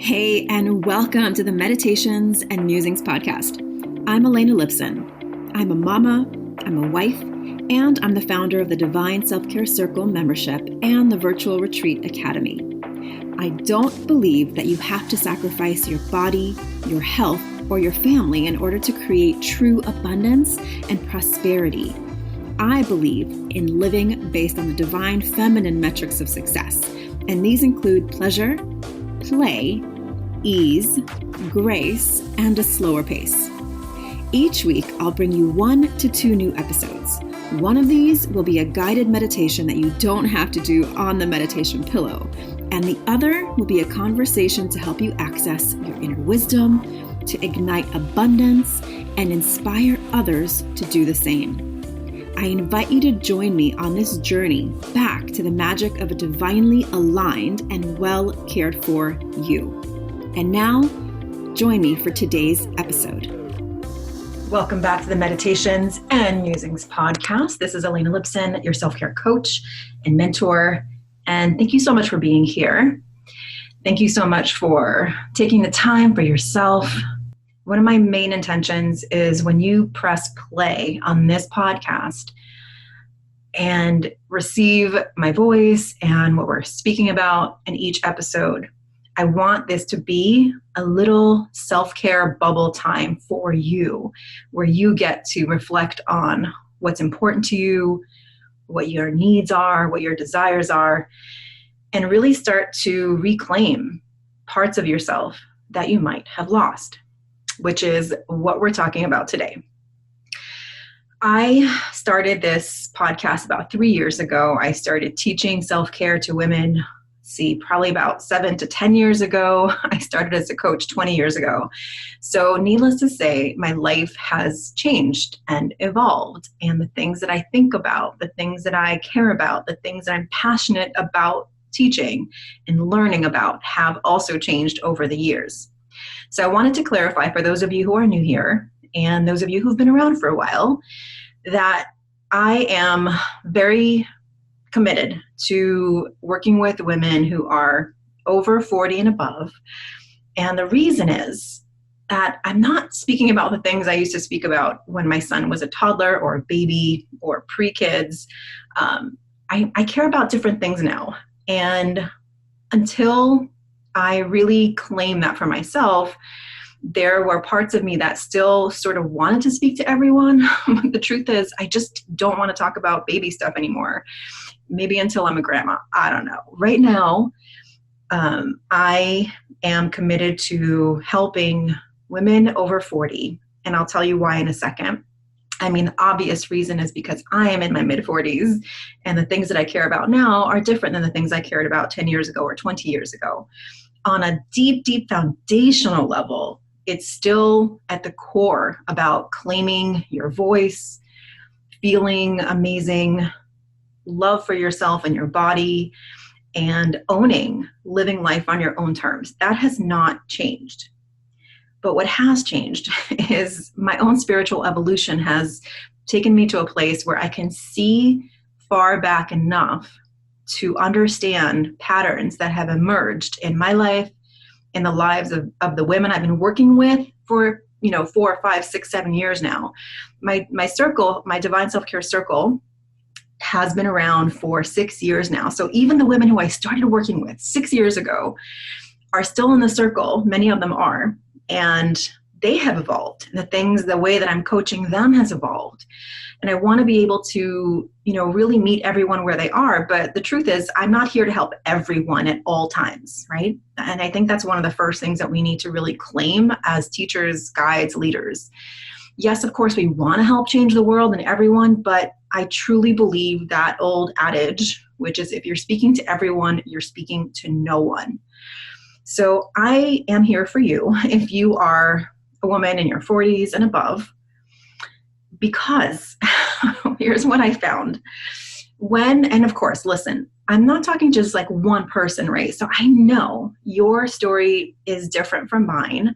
Hey, and welcome to the Meditations and Musings podcast. I'm Elena Lipson. I'm a mama, I'm a wife, and I'm the founder of the Divine Self-Care Circle membership and the Virtual Retreat Academy. I don't believe that you have to sacrifice your body, your health, or your family in order to create true abundance and prosperity. I believe in living based on the divine feminine metrics of success, and these include pleasure, play, ease, grace, and a slower pace. Each week, I'll bring you 1 to 2 new episodes. One of these will be a guided meditation that you don't have to do on the meditation pillow, and the other will be a conversation to help you access your inner wisdom, to ignite abundance, and inspire others to do the same. I invite you to join me on this journey back to the magic of a divinely aligned and well cared for you. And now, join me for today's episode. Welcome back to the Meditations and Musings podcast. This is Elena Lipson, your self-care coach and mentor. And thank you so much for being here. Thank you so much for taking the time for yourself. One of my main intentions is when you press play on this podcast and receive my voice and what we're speaking about in each episode, I want this to be a little self-care bubble time for you, where you get to reflect on what's important to you, what your needs are, what your desires are, and really start to reclaim parts of yourself that you might have lost, which is what we're talking about today. I started this podcast about 3 years ago. I started teaching self-care to women, probably about 7 to 10 years ago. I started as a coach 20 years ago. So needless to say, my life has changed and evolved. And the things that I think about, the things that I care about, the things that I'm passionate about teaching and learning about have also changed over the years. So I wanted to clarify for those of you who are new here and those of you who've been around for a while that I am very committed to working with women who are over 40 and above. And the reason is that I'm not speaking about the things I used to speak about when my son was a toddler or a baby or pre-kids. I care about different things now. And until I really claim that for myself, there were parts of me that still sort of wanted to speak to everyone. The truth is, I just don't want to talk about baby stuff anymore. Maybe until I'm a grandma. I don't know. Right now, I am committed to helping women over 40. And I'll tell you why in a second. I mean, the obvious reason is because I am in my mid-40s, and the things that I care about now are different than the things I cared about 10 years ago or 20 years ago. On a deep, deep foundational level, it's still at the core about claiming your voice, feeling amazing, love for yourself and your body, and owning living life on your own terms. That has not changed. But what has changed is my own spiritual evolution has taken me to a place where I can see far back enough to understand patterns that have emerged in my life, in the lives of the women I've been working with for 4, 5, 6, 7 years now. My circle, my Divine Self-Care Circle, has been around for 6 years now. So even the women who I started working with 6 years ago are still in the circle. Many of them are. And they have evolved. The way that I'm coaching them has evolved. And I want to be able to, really meet everyone where they are. But the truth is, I'm not here to help everyone at all times, right? And I think that's one of the first things that we need to really claim as teachers, guides, leaders. Yes, of course, we want to help change the world and everyone, but I truly believe that old adage, which is if you're speaking to everyone, you're speaking to no one. So I am here for you if you are a woman in your 40s and above, because here's what I found. And of course, listen, I'm not talking just like one person, right? So I know your story is different from mine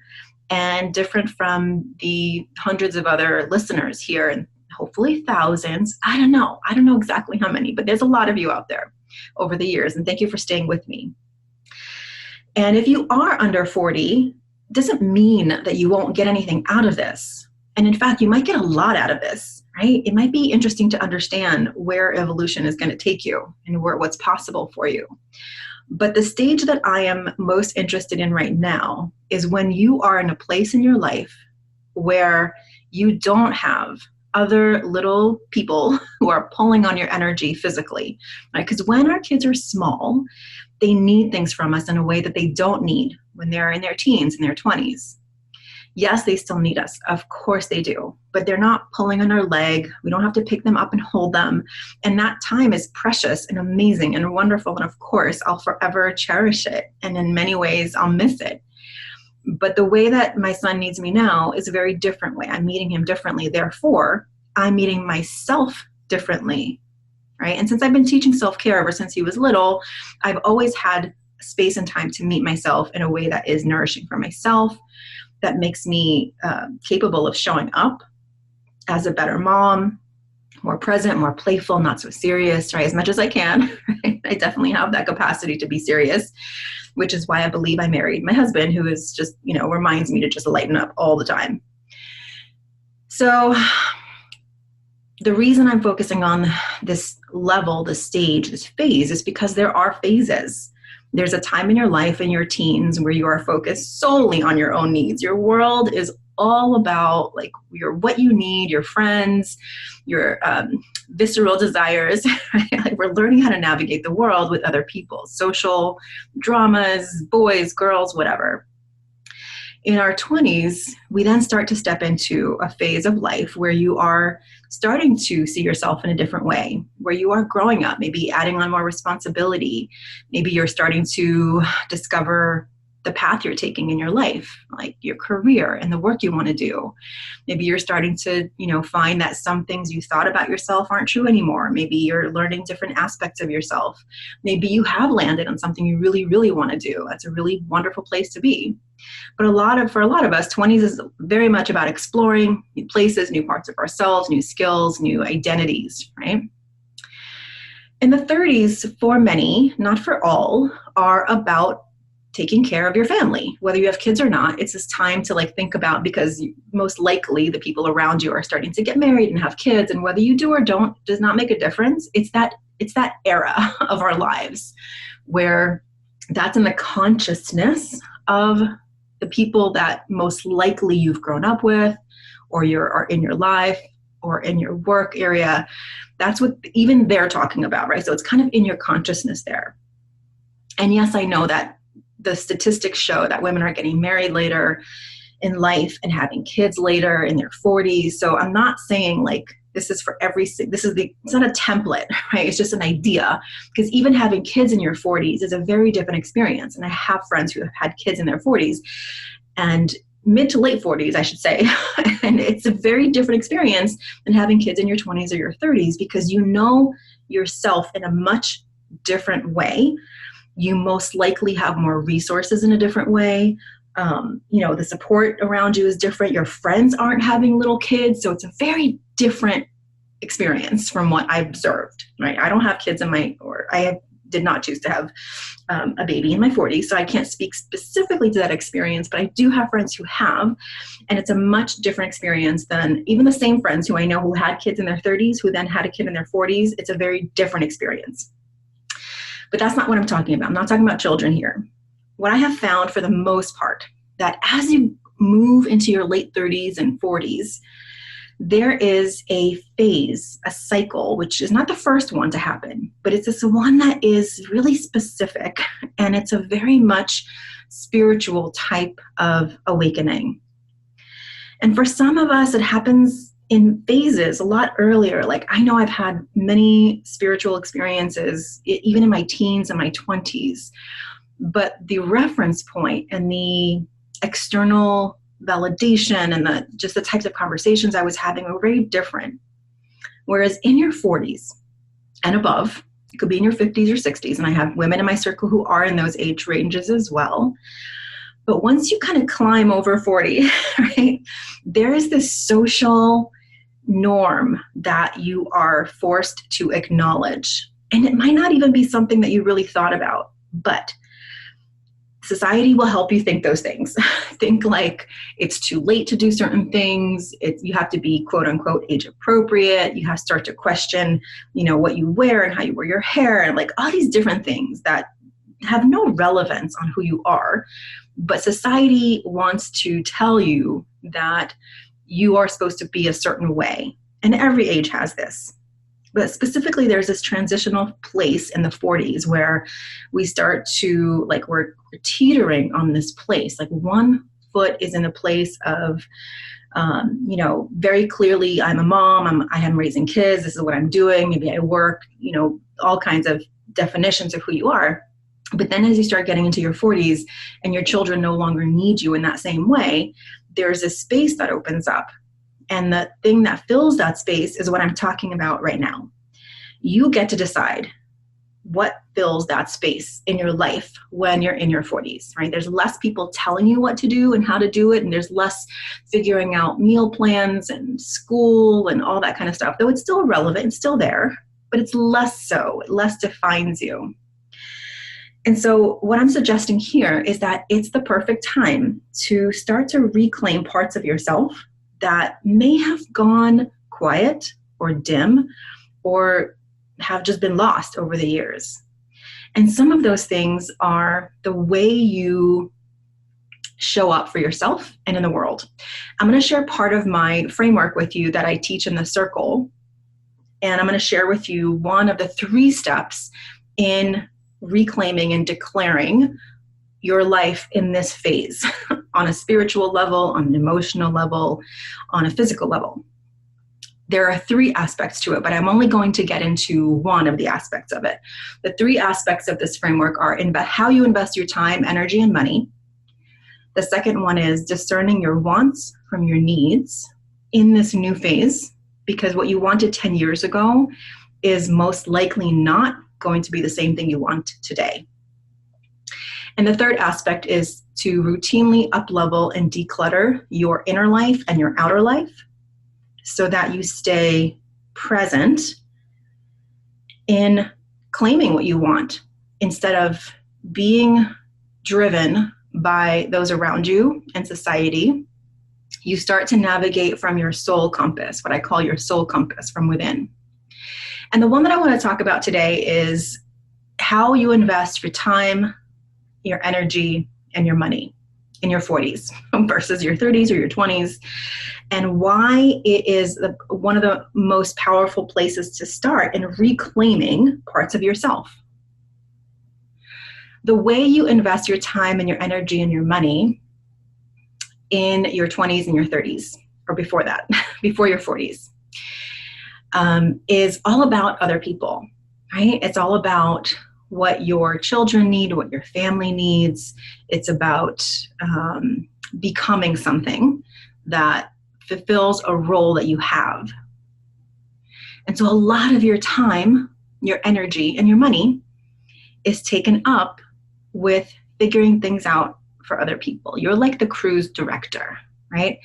and different from the hundreds of other listeners here, and hopefully thousands. I don't know exactly how many, but there's a lot of you out there over the years. And thank you for staying with me. And if you are under 40, it doesn't mean that you won't get anything out of this. And in fact, you might get a lot out of this, right? It might be interesting to understand where evolution is going to take you and what's possible for you. But the stage that I am most interested in right now is when you are in a place in your life where you don't have other little people who are pulling on your energy physically, right? Because when our kids are small, they need things from us in a way that they don't need when they're in their teens and their 20s. Yes, they still need us. Of course they do. But they're not pulling on our leg. We don't have to pick them up and hold them. And that time is precious and amazing and wonderful. And of course, I'll forever cherish it. And in many ways, I'll miss it. But the way that my son needs me now is a very different way. I'm meeting him differently. Therefore, I'm meeting myself differently, right? And since I've been teaching self-care ever since he was little, I've always had space and time to meet myself in a way that is nourishing for myself, that makes me capable of showing up as a better mom, more present, more playful, not so serious, right? As much as I can. Right? I definitely have that capacity to be serious, which is why I believe I married my husband, who is just, reminds me to just lighten up all the time. So the reason I'm focusing on this level, this stage, this phase is because there are phases. There's a time in your life in your teens where you are focused solely on your own needs. Your world is all about what you need, your friends, your visceral desires. Right? We're learning how to navigate the world with other people, social dramas, boys, girls, whatever. In our 20s, we then start to step into a phase of life where you are starting to see yourself in a different way, where you are growing up, maybe adding on more responsibility. Maybe you're starting to discover the path you're taking in your life, like your career and the work you want to do. Maybe you're starting to, find that some things you thought about yourself aren't true anymore. Maybe you're learning different aspects of yourself. Maybe you have landed on something you really, really want to do. That's a really wonderful place to be. But for a lot of us, 20s is very much about exploring new places, new parts of ourselves, new skills, new identities, right? In the 30s, for many, not for all, are about taking care of your family. Whether you have kids or not, it's this time to think about, because most likely the people around you are starting to get married and have kids, and whether you do or don't does not make a difference. It's that era of our lives where that's in the consciousness of the people that most likely you've grown up with, or are in your life, or in your work area. That's what even they're talking about, right? So it's kind of in your consciousness there. And yes, I know that the statistics show that women are getting married later in life and having kids later in their 40s. So I'm not saying this is for it's not a template, right? It's just an idea, because even having kids in your 40s is a very different experience. And I have friends who have had kids in their 40s and mid to late 40s, I should say. And it's a very different experience than having kids in your 20s or your 30s, because you know yourself in a much different way. You most likely have more resources in a different way. The support around you is different. Your friends aren't having little kids. So it's a very different experience from what I observed, right? I don't have kids did not choose to have a baby in my 40s. So I can't speak specifically to that experience, but I do have friends who have, and it's a much different experience than even the same friends who I know who had kids in their 30s, who then had a kid in their 40s. It's a very different experience. But that's not what I'm talking about. I'm not talking about children here. What I have found for the most part, that as you move into your late 30s and 40s, there is a phase, a cycle, which is not the first one to happen, but it's this one that is really specific, and it's a very much spiritual type of awakening. And for some of us, it happens in phases a lot earlier. I know I've had many spiritual experiences, even in my teens and my 20s, but the reference point and the external validation and just the types of conversations I was having were very different. Whereas in your 40s and above, it could be in your 50s or 60s, and I have women in my circle who are in those age ranges as well. But once you kind of climb over 40, right, there is this social norm that you are forced to acknowledge. And it might not even be something that you really thought about, but Society will help you think those things. Think like it's too late to do certain things. You have to be quote unquote age appropriate. You have to start to question, what you wear and how you wear your hair and like all these different things that have no relevance on who you are. But society wants to tell you that you are supposed to be a certain way. And every age has this. But specifically, there's this transitional place in the 40s where we start to, like, we're teetering on this place. Like, one foot is in a place of, very clearly, I'm a mom, I am raising kids, this is what I'm doing, maybe I work, all kinds of definitions of who you are. But then as you start getting into your 40s and your children no longer need you in that same way, there's a space that opens up. And the thing that fills that space is what I'm talking about right now. You get to decide what fills that space in your life when you're in your 40s, right? There's less people telling you what to do and how to do it, and there's less figuring out meal plans and school and all that kind of stuff, though it's still relevant, it's still there, but it's less so, it less defines you. And so what I'm suggesting here is that it's the perfect time to start to reclaim parts of yourself that may have gone quiet or dim or have just been lost over the years. And some of those things are the way you show up for yourself and in the world. I'm going to share part of my framework with you that I teach in the circle. And I'm going to share with you one of the 3 steps in reclaiming and declaring your life in this phase on a spiritual level, on an emotional level, on a physical level. There are 3 aspects to it, but I'm only going to get into one of the aspects of it. The 3 aspects of this framework are how you invest your time, energy, and money. The second one is discerning your wants from your needs in this new phase, because what you wanted 10 years ago is most likely not going to be the same thing you want today. And the third aspect is to routinely up-level and declutter your inner life and your outer life so that you stay present in claiming what you want instead of being driven by those around you and society. You start to navigate from your soul compass, what I call your soul compass from within. And the one that I want to talk about today is how you invest your time, your energy, and your money in your 40s versus your 30s or your 20s, and why it is one of the most powerful places to start in reclaiming parts of yourself. The way you invest your time and your energy and your money in your 20s and your 30s, or before that, before your 40s, is all about other people, right? It's all about what your children need, what your family needs. It's about becoming something that fulfills a role that you have. And so a lot of your time, your energy, and your money is taken up with figuring things out for other people. You're like the cruise director, right?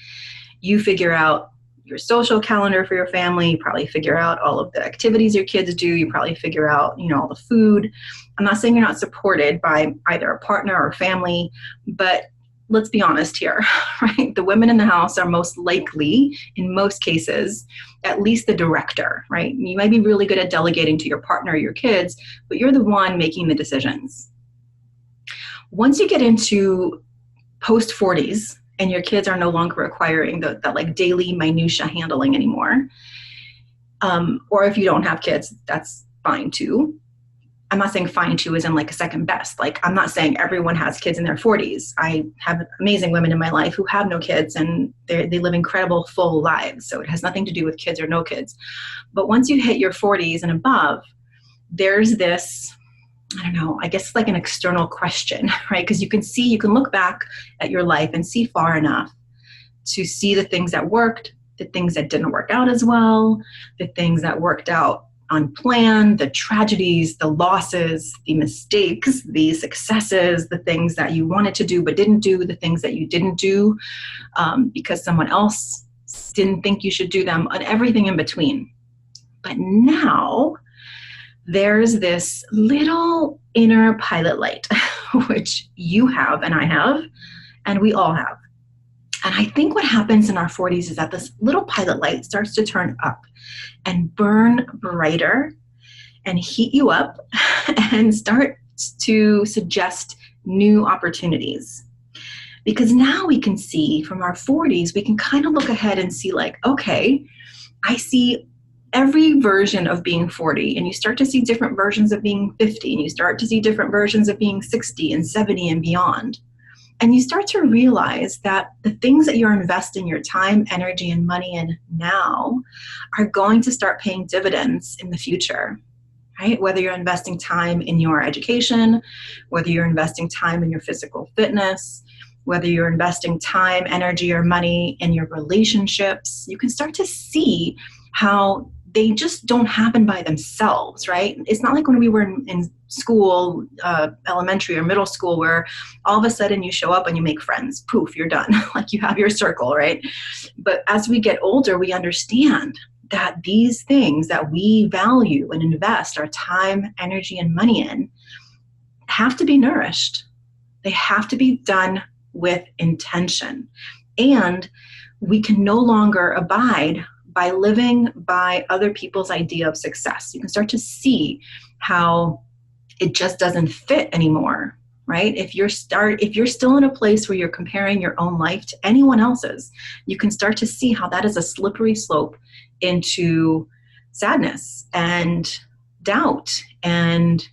You figure out your social calendar for your family. You probably figure out all of the activities your kids do. You probably figure out, all the food. I'm not saying you're not supported by either a partner or family, but let's be honest here, right? The women in the house are most likely, in most cases, at least the director, right? You might be really good at delegating to your partner or your kids, but you're the one making the decisions. Once you get into post 40s, and your kids are no longer requiring that like daily minutia handling anymore. Or if you don't have kids, that's fine too. I'm not saying fine too as in like a second best. Like, I'm not saying everyone has kids in their 40s. I have amazing women in my life who have no kids and they live incredible full lives. So it has nothing to do with kids or no kids. But once you hit your 40s and above, there's this, I don't know, I guess it's like an external question, right? Because you can look back at your life and see far enough to see the things that worked, the things that didn't work out as well, the things that worked out unplanned, the tragedies, the losses, the mistakes, the successes, the things that you wanted to do but didn't do, the things that you didn't do because someone else didn't think you should do them, and everything in between. But now, there's this little inner pilot light, which you have and I have, and we all have. And I think what happens in our 40s is that this little pilot light starts to turn up and burn brighter and heat you up and start to suggest new opportunities. Because now we can see from our 40s, we can kind of look ahead and see like, okay, I see every version of being 40, and you start to see different versions of being 50, and you start to see different versions of being 60 and 70 and beyond. And you start to realize that the things that you're investing your time, energy, and money in now are going to start paying dividends in the future, right? Whether you're investing time in your education, whether you're investing time in your physical fitness, whether you're investing time, energy, or money in your relationships, you can start to see how they just don't happen by themselves, right? It's not like when we were in school, elementary or middle school, where all of a sudden you show up and you make friends. Poof, you're done. Like you have your circle, right? But as we get older, we understand that these things that we value and invest our time, energy, and money in have to be nourished. They have to be done with intention. And we can no longer abide by living by other people's idea of success. You can start to see how it just doesn't fit anymore, right? If you're still in a place where you're comparing your own life to anyone else's, you can start to see how that is a slippery slope into sadness and doubt and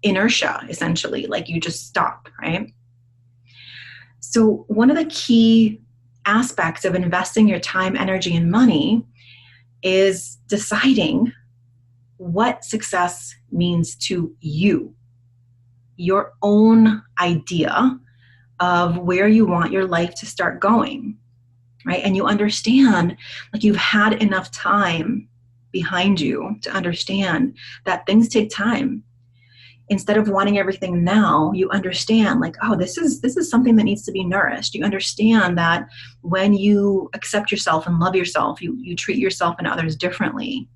inertia, essentially. Like you just stop, right? So one of the key aspects of investing your time, energy, and money is deciding what success means to you, your own idea of where you want your life to start going, right? And you understand, like you've had enough time behind you to understand that things take time. Instead of wanting everything now, you understand like, oh, this is something that needs to be nourished. You understand that when you accept yourself and love yourself, you treat yourself and others differently.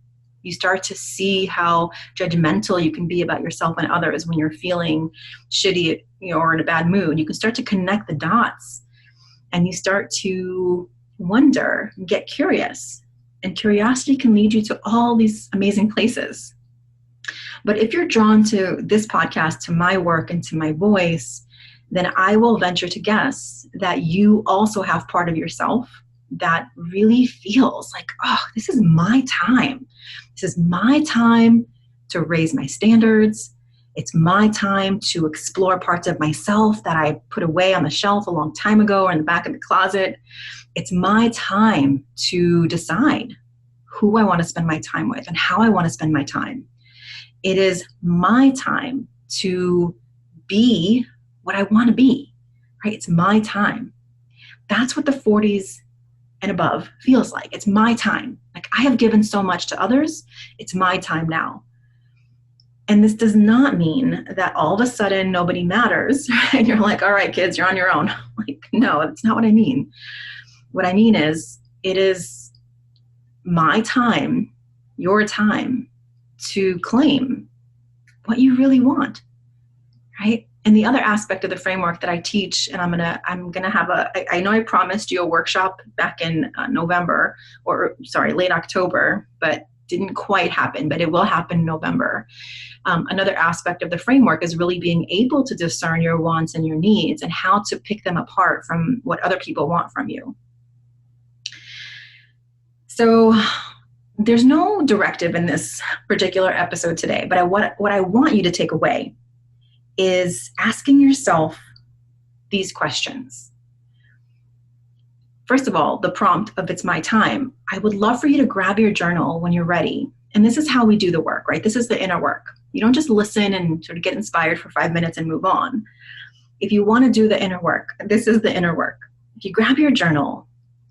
You start to see how judgmental you can be about yourself and others when you're feeling shitty, or in a bad mood. You can start to connect the dots, and you start to wonder, get curious. And curiosity can lead you to all these amazing places. But if you're drawn to this podcast, to my work, and to my voice, then I will venture to guess that you also have part of yourself that really feels like, oh, this is my time. This is my time to raise my standards. It's my time to explore parts of myself that I put away on the shelf a long time ago or in the back of the closet. It's my time to decide who I want to spend my time with and how I want to spend my time. It is my time to be what I want to be, right? It's my time. That's what the 40s and above feels like. It's my time. Like I have given so much to others. It's my time now. And this does not mean that all of a sudden nobody matters and you're like, all right, kids, you're on your own. Like, no, that's not what I mean. What I mean is it is my time, your time, to claim what you really want, right? And the other aspect of the framework that I teach, and I'm gonna have I know I promised you a workshop back in late October, but didn't quite happen, but it will happen in November. Another aspect of the framework is really being able to discern your wants and your needs and how to pick them apart from what other people want from you. So there's no directive in this particular episode today, but what I want you to take away is asking yourself these questions. First of all, the prompt of it's my time. I would love for you to grab your journal when you're ready. And this is how we do the work, right? This is the inner work. You don't just listen and sort of get inspired for 5 minutes and move on. If you want to do the inner work, this is the inner work. If you grab your journal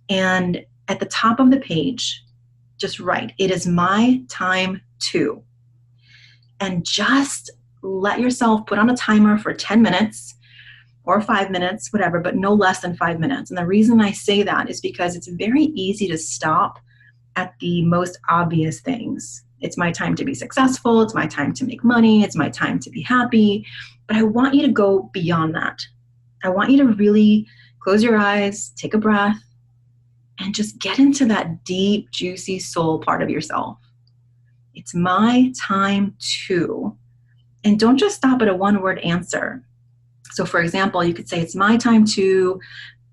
and at the top of the page, just write, it is my time to. And just let yourself put on a timer for 10 minutes or 5 minutes, whatever, but no less than 5 minutes. And the reason I say that is because it's very easy to stop at the most obvious things It's my time to be successful. It's my time to make money. It's my time to be happy. But I want you to go beyond that. I want you to really close your eyes, take a breath, and just get into that deep, juicy soul part of yourself. It's my time to. And don't just stop at a one-word answer. So for example, you could say, it's my time to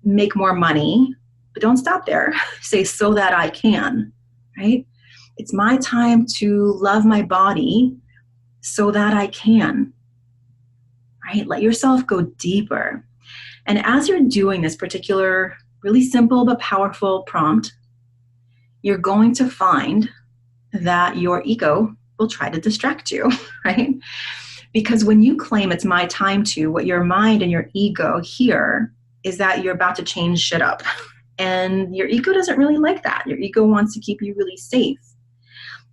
make more money, but don't stop there. Say, so that I can, right? It's my time to love my body so that I can, right? Let yourself go deeper. And as you're doing this particular really simple but powerful prompt, you're going to find that your ego will try to distract you, right? Because when you claim it's my time to, what your mind and your ego hear is that you're about to change shit up. And your ego doesn't really like that. Your ego wants to keep you really safe.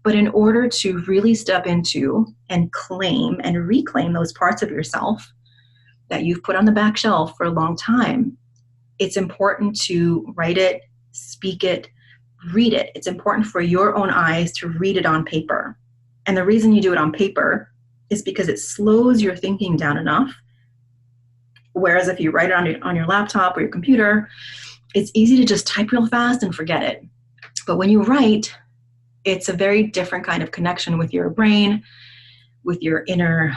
But in order to really step into and claim and reclaim those parts of yourself that you've put on the back shelf for a long time, it's important to write it, speak it, read it. It's important for your own eyes to read it on paper. And the reason you do it on paper is because it slows your thinking down enough. Whereas if you write it on your laptop or your computer, it's easy to just type real fast and forget it. But when you write, it's a very different kind of connection with your brain, with your inner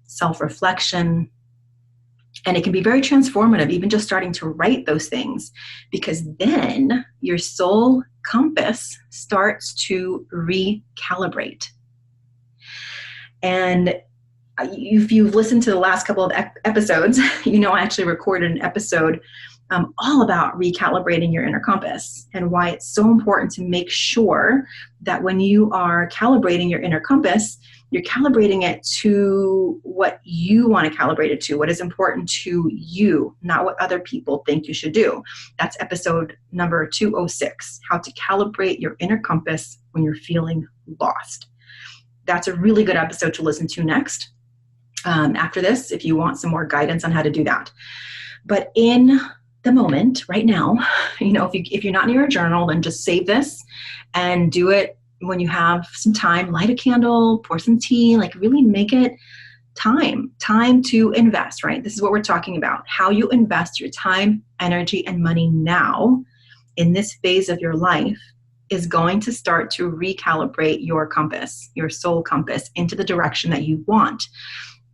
self-reflection. And it can be very transformative, even just starting to write those things, because then your soul compass starts to recalibrate. And if you've listened to the last couple of episodes, you know I actually recorded an episode all about recalibrating your inner compass and why it's so important to make sure that when you are calibrating your inner compass, you're calibrating it to what you want to calibrate it to, what is important to you, not what other people think you should do. That's episode number 206, how to calibrate your inner compass when you're feeling lost. That's a really good episode to listen to next. After this, if you want some more guidance on how to do that. But in the moment, right now, if you're not near a journal, then just save this and do it when you have some time. Light a candle, pour some tea, really make it time to invest, right? This is what we're talking about, how you invest your time, energy, and money now in this phase of your life is going to start to recalibrate your compass, your soul compass, into the direction that you want.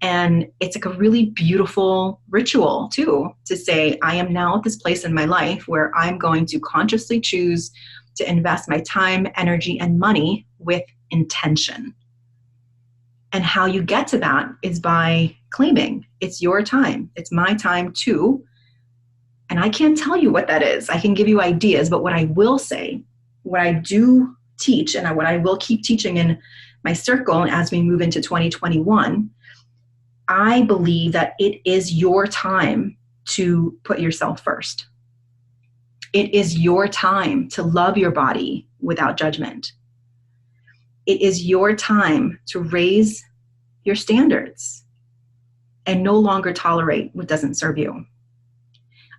And it's a really beautiful ritual too, to say, I am now at this place in my life where I'm going to consciously choose to invest my time, energy, and money with intention. And how you get to that is by claiming it's your time. It's my time too. And I can't tell you what that is. I can give you ideas, but what I will say, what I do teach, and what I will keep teaching in my circle as we move into 2021, I believe that it is your time to put yourself first. It is your time to love your body without judgment. It is your time to raise your standards and no longer tolerate what doesn't serve you.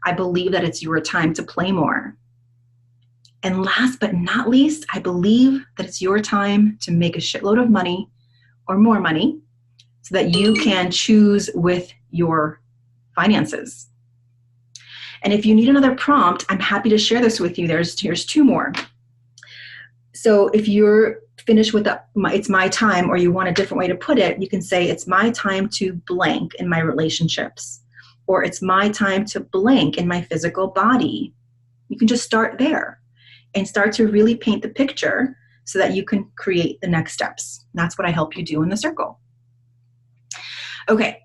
I believe that it's your time to play more. And last but not least, I believe that it's your time to make a shitload of money or more money so that you can choose with your finances. And if you need another prompt, I'm happy to share this with you. Here's two more. So if you're finished with it's my time, or you want a different way to put it, you can say it's my time to blank in my relationships, or it's my time to blank in my physical body. You can just start there and start to really paint the picture so that you can create the next steps. And that's what I help you do in the circle. Okay,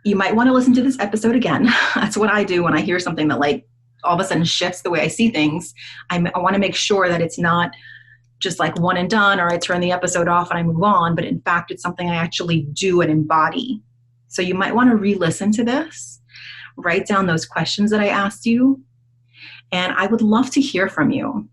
you might want to listen to this episode again. That's what I do when I hear something that all of a sudden shifts the way I see things. I want to make sure that it's not just one and done, or I turn the episode off and I move on, but in fact, it's something I actually do and embody. So you might want to re-listen to this, write down those questions that I asked you, and I would love to hear from you.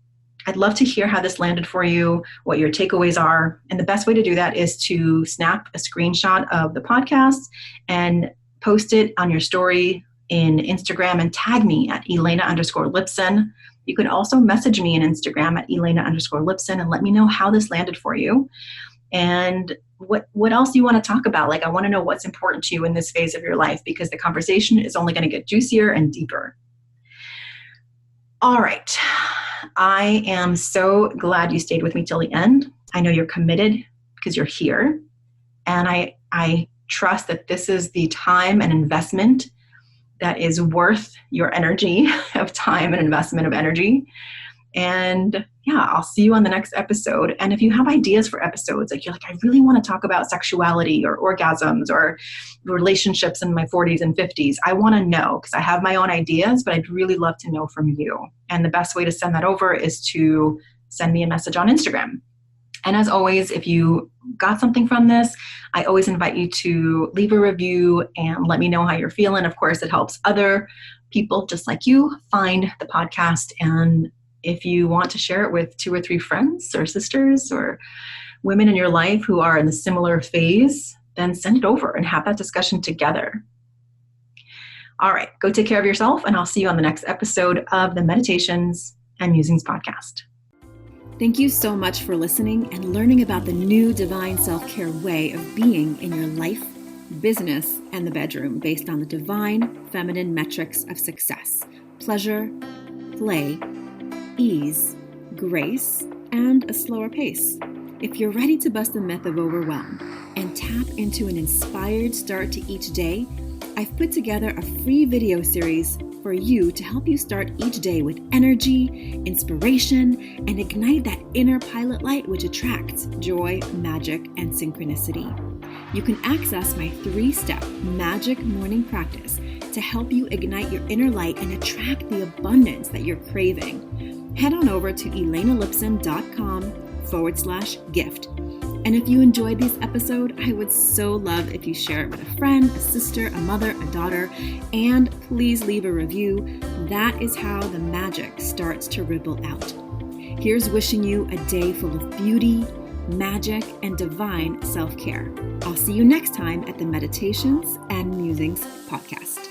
I'd love to hear how this landed for you, what your takeaways are. And the best way to do that is to snap a screenshot of the podcast and post it on your story in Instagram and tag me at Elena_Lipson. You can also message me on Instagram at Elena_Lipson and let me know how this landed for you. And what else you want to talk about? Like, I want to know what's important to you in this phase of your life, because the conversation is only going to get juicier and deeper. All right. I am so glad you stayed with me till the end. I know you're committed because you're here. And I trust that this is the time and investment that is worth your energy of time and investment of energy. And yeah, I'll see you on the next episode. And if you have ideas for episodes, like you're like, I really want to talk about sexuality or orgasms or relationships in my 40s and 50s, I want to know, because I have my own ideas, but I'd really love to know from you. And the best way to send that over is to send me a message on Instagram. And as always, if you got something from this, I always invite you to leave a review and let me know how you're feeling. Of course, it helps other people just like you find the podcast. And if you want to share it with 2 or 3 friends or sisters or women in your life who are in a similar phase, then send it over and have that discussion together. All right, go take care of yourself, and I'll see you on the next episode of the Meditations and Musings podcast. Thank you so much for listening and learning about the new divine self-care way of being in your life, business, and the bedroom based on the divine feminine metrics of success: pleasure, play, ease, grace, and a slower pace. If you're ready to bust the myth of overwhelm and tap into an inspired start to each day, I've put together a free video series for you to help you start each day with energy, inspiration, and ignite that inner pilot light which attracts joy, magic, and synchronicity. You can access my 3-step magic morning practice to help you ignite your inner light and attract the abundance that you're craving. Head on over to elenalipson.com/gift. And if you enjoyed this episode, I would so love if you share it with a friend, a sister, a mother, a daughter, and please leave a review. That is how the magic starts to ripple out. Here's wishing you a day full of beauty, magic, and divine self-care. I'll see you next time at the Meditations and Musings podcast.